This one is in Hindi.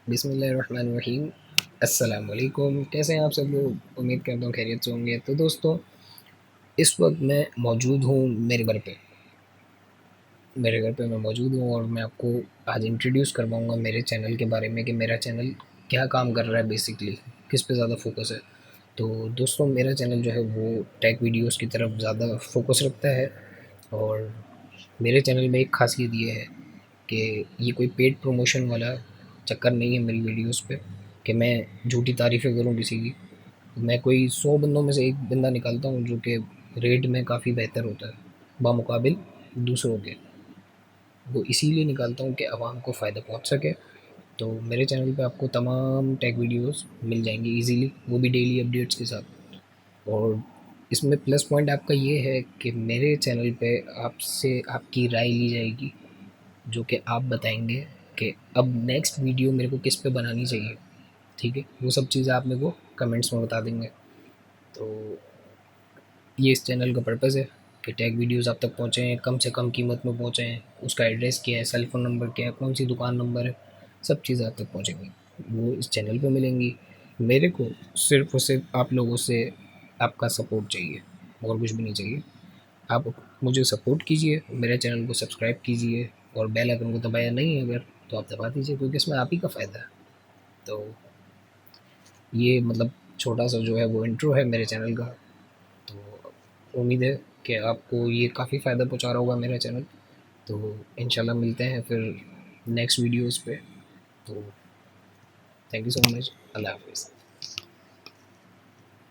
बिस्मिल्लाहिर्रहमानिर्रहीम। अस्सलाम वालेकुम। कैसे हैं आप सब लोग? उम्मीद करता हूँ खैरियत से होंगे। तो दोस्तों, इस वक्त मैं मौजूद हूँ मेरे घर पे मैं मौजूद हूँ और मैं आपको आज इंट्रोड्यूस करवाऊँगा मेरे चैनल के बारे में कि मेरा चैनल क्या काम कर रहा है, बेसिकली किस पे ज़्यादा फोकस है। तो दोस्तों, मेरा चैनल जो है वो टेक वीडियोस की तरफ ज़्यादा फोकस रखता है। और मेरे चैनल में एक ख़ासियत ये है कि ये कोई पेड प्रमोशन वाला चक्कर नहीं है मेरी वीडियोस पे कि मैं झूठी तारीफ़ें करूँ किसी की। मैं कोई 100 बंदों में से एक बंदा निकालता हूँ जो कि रेट में काफ़ी बेहतर होता है बामुकाबिल दूसरों के। वो इसीलिए निकालता हूँ कि आवाम को फ़ायदा पहुँच सके। तो मेरे चैनल पे आपको तमाम टेक वीडियोस मिल जाएंगी इजीली, वो भी डेली अपडेट्स के साथ। और इसमें प्लस पॉइंट आपका ये है कि मेरे चैनल पे आपसे आपकी राय ली जाएगी, जो कि आप बताएंगे कि अब नेक्स्ट वीडियो मेरे को किस पे बनानी चाहिए। ठीक है, वो सब चीज़ें आप मेरे को कमेंट्स में बता देंगे। तो ये इस चैनल का पर्पज़ है कि टैग वीडियोस आप तक पहुँचें, कम से कम कीमत में पहुँचें। उसका एड्रेस क्या है, सेल फ़ोन नंबर क्या है, कौन सी दुकान नंबर है, सब चीज़ें आप तक पहुँचेंगी, वो इस चैनल पे मिलेंगी। मेरे को सिर्फ़ और सिर्फ आप लोगों से आपका सपोर्ट चाहिए, और कुछ भी नहीं चाहिए। आप मुझे सपोर्ट कीजिए, मेरे चैनल को सब्सक्राइब कीजिए, और बेल आइकन को दबाया नहीं है अगर, तो आप दबा दीजिए, क्योंकि इसमें आप ही का फ़ायदा है। तो ये मतलब छोटा सा जो है वो इंट्रो है मेरे चैनल का। तो उम्मीद है कि आपको ये काफ़ी फ़ायदा पहुँचा रहा होगा मेरा चैनल। तो इंशाल्लाह मिलते हैं फिर नेक्स्ट वीडियोज़ पे। तो थैंक यू सो मच। अल्लाह हाफ़िज़।